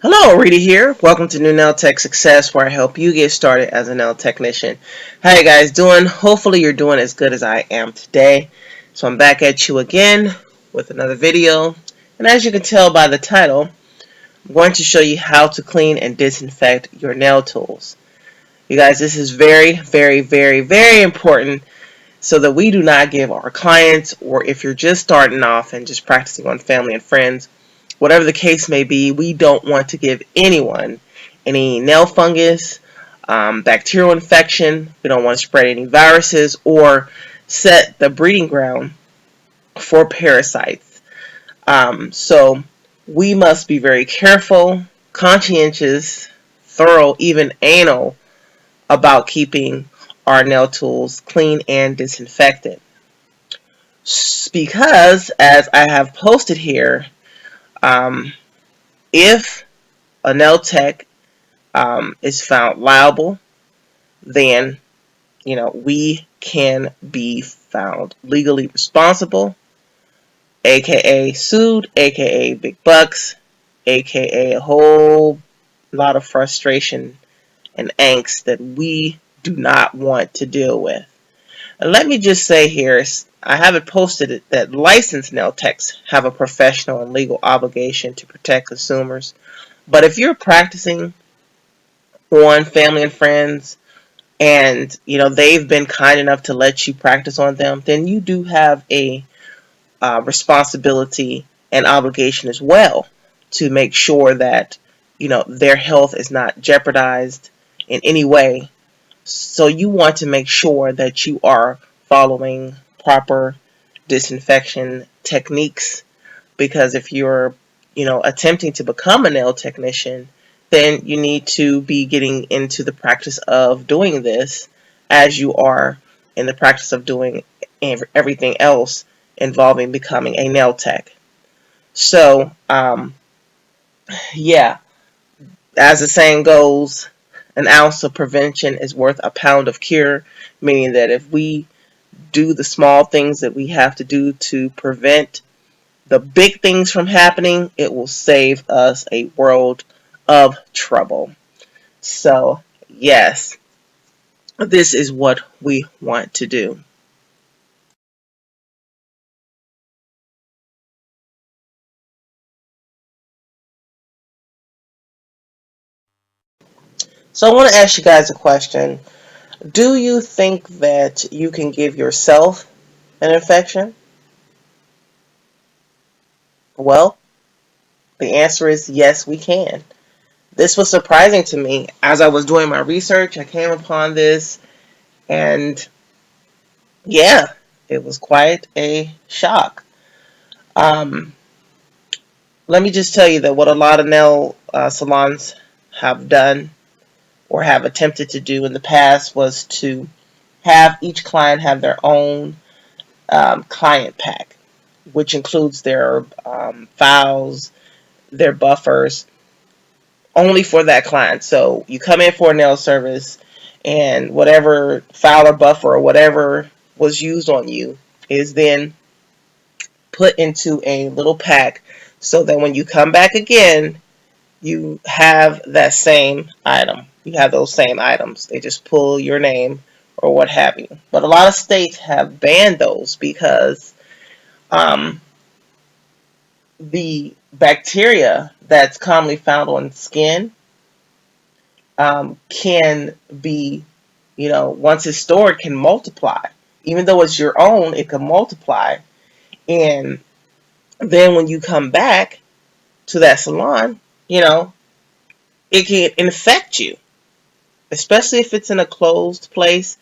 Hello, Rita here. Welcome to New Nail Tech Success, where I help you get started as a nail technician. How you guys doing? Hopefully you're doing as good as I am today. So I'm back at you again with another video. And as you can tell by the title, I'm going to show you how to clean and disinfect your nail tools. You guys, this is very, very, very, very important so that we do not give our clients, or if you're just starting off and just practicing on family and friends, whatever the case may be, we don't want to give anyone any nail fungus, bacterial infection. We don't want to spread any viruses or set the breeding ground for parasites. So we must be very careful, conscientious, thorough, even anal about keeping our nail tools clean and disinfected. Because, as I have posted here, um, if a nail tech is found liable, then we can be found legally responsible, aka sued, aka big bucks, aka a whole lot of frustration and angst that we do not want to deal with. And let me just say here, I haven't posted it, that licensed nail techs have a professional and legal obligation to protect consumers. But if you're practicing on family and friends, and they've been kind enough to let you practice on them, then you do have a responsibility and obligation as well to make sure that their health is not jeopardized in any way. So you want to make sure that you are following proper disinfection techniques, because if you're attempting to become a nail technician, then you need to be getting into the practice of doing this as you are in the practice of doing everything else involving becoming a nail tech. So, yeah, as the saying goes, an ounce of prevention is worth a pound of cure, meaning that if we do the small things that we have to do to prevent the big things from happening, it will save us a world of trouble. So, yes, this is what we want to do. So, I want to ask you guys a question. Do you think that you can give yourself an infection? Well, the answer is yes, we can. This was surprising to me. As I was doing my research, I came upon this, and yeah, it was quite a shock. Um, Let me just tell you that what a lot of nail salons have done or have attempted to do in the past was to have each client have their own client pack, which includes their files, their buffers, only for that client. So you come in for a nail service, and whatever file or buffer or whatever was used on you is then put into a little pack, so that when you come back again, you have that same item. You have those same items. They just pull your name or what have you. But a lot of states have banned those because um, the bacteria that's commonly found on skin can be, once it's stored, can multiply. Even though it's your own, it can multiply. And then when you come back to that salon, it can infect you, especially if it's in a closed place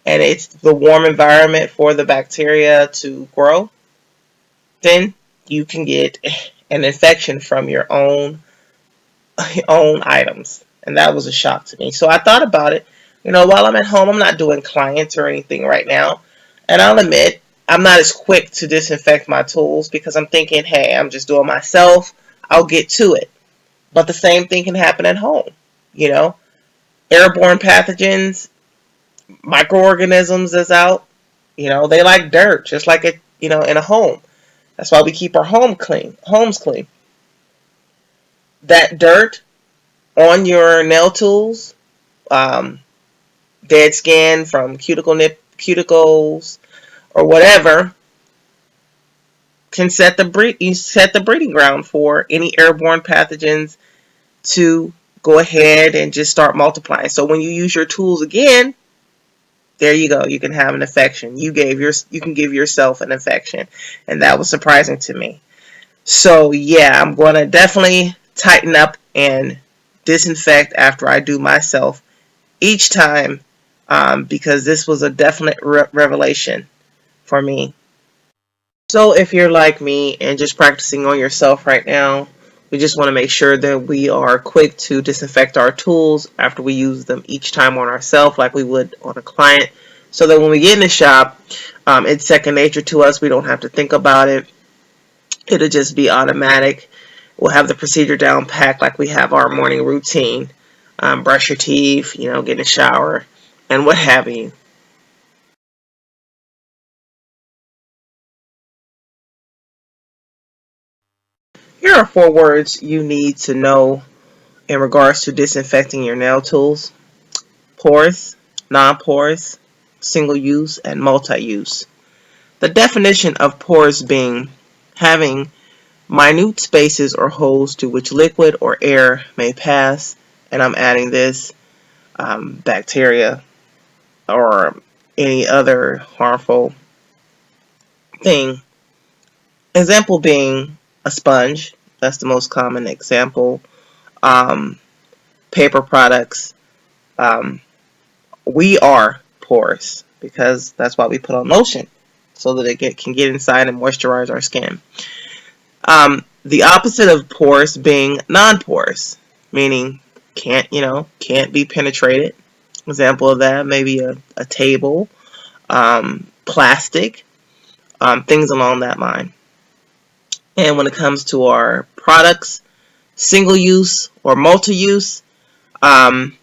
and it's the warm environment for the bacteria to grow. Then you can get an infection from your own items. And that was a shock to me. So I thought about it. While I'm at home, I'm not doing clients or anything right now. And I'll admit, I'm not as quick to disinfect my tools because I'm thinking, hey, I'm just doing myself. I'll get to it. But the same thing can happen at home. You know, airborne pathogens, microorganisms is out. They like dirt, just like it, in a home. That's why we keep our homes clean. That dirt on your nail tools, um, dead skin from cuticles or whatever, can set the breeding ground for any airborne pathogens to go ahead and just start multiplying. So when you use your tools again, there you go. You can have an infection. You can give yourself an infection, and that was surprising to me. So yeah, I'm going to definitely tighten up and disinfect after I do myself each time, because this was a definite revelation for me. So if you're like me and just practicing on yourself right now, we just want to make sure that we are quick to disinfect our tools after we use them each time on ourselves like we would on a client, so that when we get in the shop, it's second nature to us. We don't have to think about it. It'll just be automatic. We'll have the procedure down packed like we have our morning routine. Brush your teeth, get in the shower, and what have you. Here are 4 words you need to know in regards to disinfecting your nail tools: porous, non-porous, single-use, and multi-use. The definition of porous being having minute spaces or holes to which liquid or air may pass, and I'm adding this, bacteria or any other harmful thing. Example being a sponge. That's the most common example. Um, Paper products. Um, we are porous because that's why we put on lotion, so that it can get inside and moisturize our skin. The opposite of porous being non-porous, meaning can't be penetrated. Example of that, maybe a table, plastic, things along that line. And when it comes to our products, single use or multi-use, um,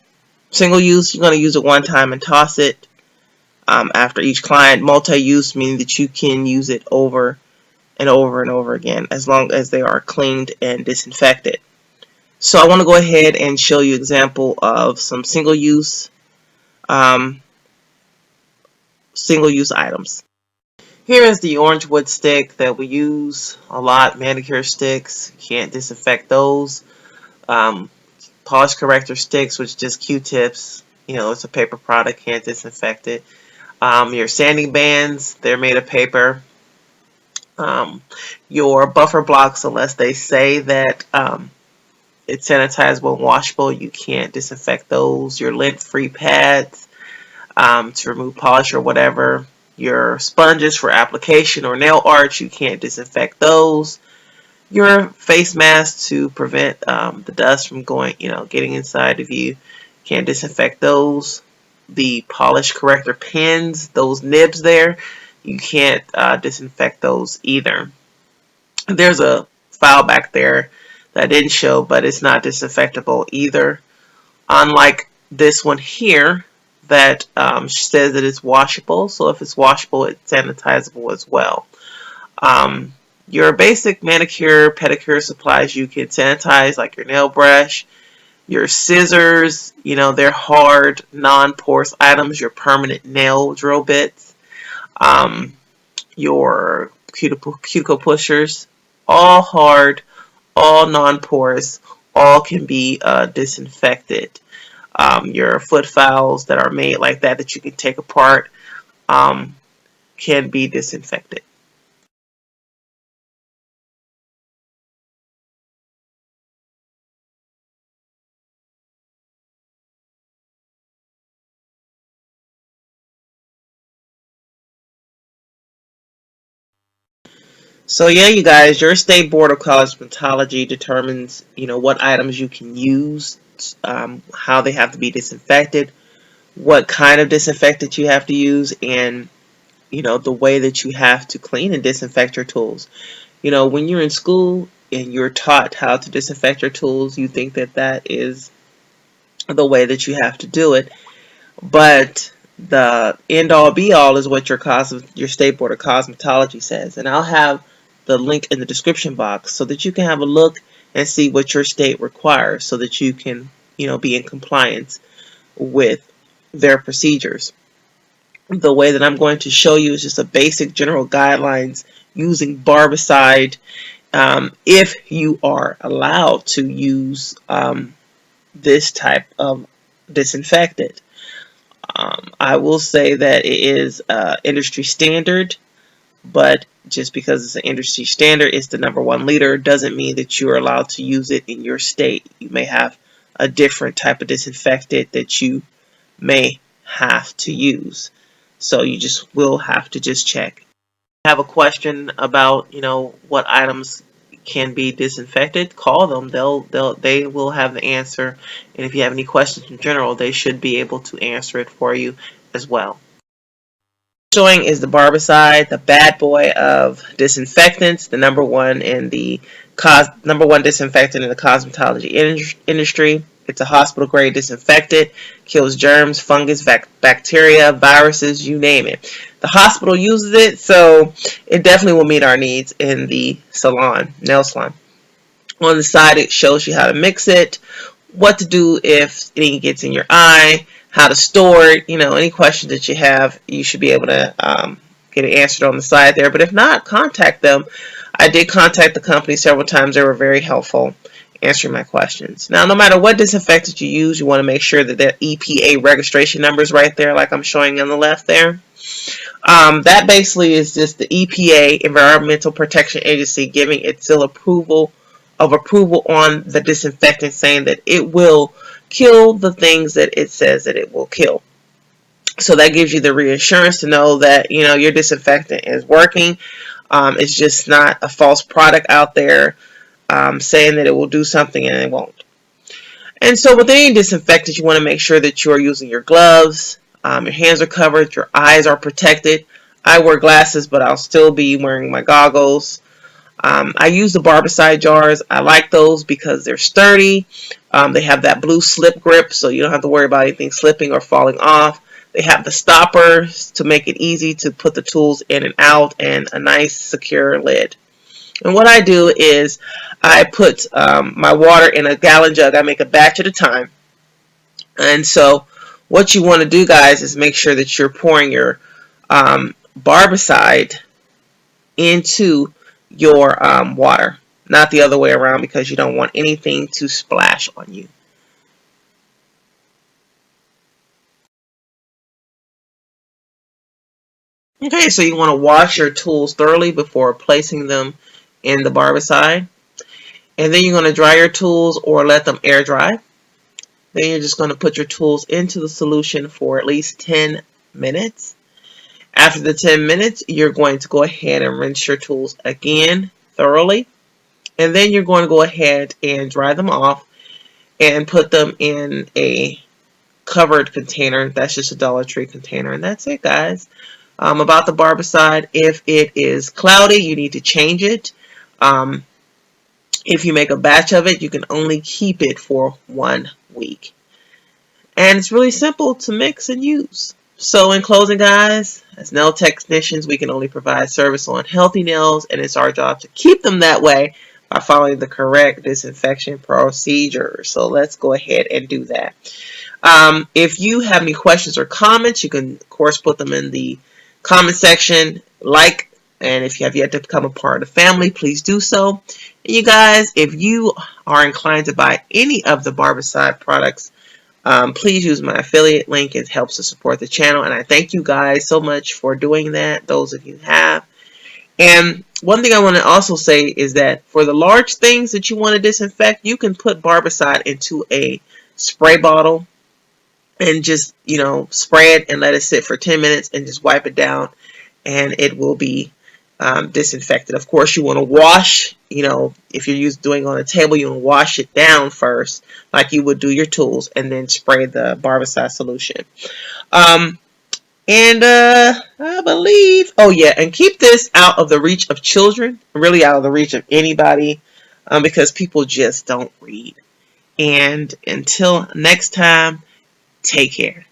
single use, you're going to use it one time and toss it after each client. Multi-use meaning that you can use it over and over and over again as long as they are cleaned and disinfected. So I want to go ahead and show you an example of some um, single use items. Here is the orange wood stick that we use a lot. Manicure sticks, can't disinfect those. Um, Polish corrector sticks, which is just Q-tips. It's a paper product, can't disinfect it. Your sanding bands, they're made of paper. Your buffer blocks, unless they say that it's sanitizable and washable, you can't disinfect those. Your lint-free pads, to remove polish or whatever. Your sponges for application or nail art, you can't disinfect those. Your face mask to prevent the dust from getting inside of you, can't disinfect those. The polish corrector pins, those nibs there, you can't disinfect those either. There's a file back there that I didn't show, but it's not disinfectable either. Unlike this one here that says that it's washable. So if it's washable, it's sanitizable as well. Your basic manicure, pedicure supplies you can sanitize, like your nail brush, your scissors, they're hard, non-porous items, your permanent nail drill bits, your cuticle pushers, all hard, all non-porous, all can be disinfected. Your foot files that are made like that you can take apart, um, can be disinfected. So yeah, you guys, your state board of cosmetology determines, what items you can use, how they have to be disinfected, what kind of disinfectant you have to use, and the way that you have to clean and disinfect your tools. When you're in school and you're taught how to disinfect your tools, you think that that is the way that you have to do it. But the end all be all is what your state board of cosmetology says. And I'll have the link in the description box so that you can have a look and see what your state requires, so that you can be in compliance with their procedures. The way that I'm going to show you is just a basic general guidelines using Barbicide, if you are allowed to use this type of disinfectant. I will say that it is industry standard, but just because it's an industry standard, it's the #1 leader, doesn't mean that you are allowed to use it in your state. You may have a different type of disinfectant that you may have to use. So you just will have to just check. Have a question about, what items can be disinfected, call them. They will have the answer. And if you have any questions in general, they should be able to answer it for you as well. Showing is the Barbicide, the bad boy of disinfectants, the #1 in the #1 disinfectant in the cosmetology industry. It's a hospital grade disinfectant, kills germs, fungus, bacteria, viruses, you name it. The hospital uses it, so it definitely will meet our needs in the nail salon. On the side, it shows you how to mix it, what to do if anything gets in your eye, how to store it. Any questions that you have, you should be able to get it answered on the side there. But if not, contact them. I did contact the company several times. They were very helpful answering my questions. Now, no matter what disinfectant you use, you want to make sure that the EPA registration number is right there, like I'm showing you on the left there. That basically is just the EPA, Environmental Protection Agency, giving its seal of approval on the disinfectant, saying that it will kill the things that it says that it will kill. So that gives you the reassurance to know that your disinfectant is working. It's just not a false product out there saying that it will do something and it won't. And so with any disinfectant, you want to make sure that you're using your gloves, your hands are covered, your eyes are protected. I wear glasses, but I'll still be wearing my goggles. I use the Barbicide jars. I like those because they're sturdy. They have that blue slip grip, so you don't have to worry about anything slipping or falling off. They have the stoppers to make it easy to put the tools in and out, and a nice secure lid. And what I do is I put my water in a gallon jug. I make a batch at a time. And so what you want to do, guys, is make sure that you're pouring your Barbicide into your water, not the other way around, because you don't want anything to splash on you. Okay, so you want to wash your tools thoroughly before placing them in the Barbicide. And then you're going to dry your tools or let them air dry. Then you're just going to put your tools into the solution for at least 10 minutes. After the 10 minutes, you're going to go ahead and rinse your tools again thoroughly. And then you're going to go ahead and dry them off and put them in a covered container. That's just a Dollar Tree container. And that's it, guys. About the Barbicide, if it is cloudy, you need to change it. If you make a batch of it, you can only keep it for 1 week. And it's really simple to mix and use. So in closing, guys, as nail technicians, we can only provide service on healthy nails, and it's our job to keep them that way by following the correct disinfection procedure. So let's go ahead and do that. If you have any questions or comments, you can, of course, put them in the comment section. And if you have yet to become a part of the family, please do so. And you guys, if you are inclined to buy any of the Barbicide products, please use my affiliate link. It helps to support the channel. And I thank you guys so much for doing that, those of you who have. And one thing I want to also say is that for the large things that you want to disinfect, you can put Barbicide into a spray bottle and just, spray it and let it sit for 10 minutes and just wipe it down, and it will be disinfected. Of course, you want to wash, if you're doing on a table, you want to wash it down first, like you would do your tools, and then spray the Barbicide solution. I believe, oh yeah, and keep this out of the reach of children, really out of the reach of anybody, because people just don't read. And until next time, take care.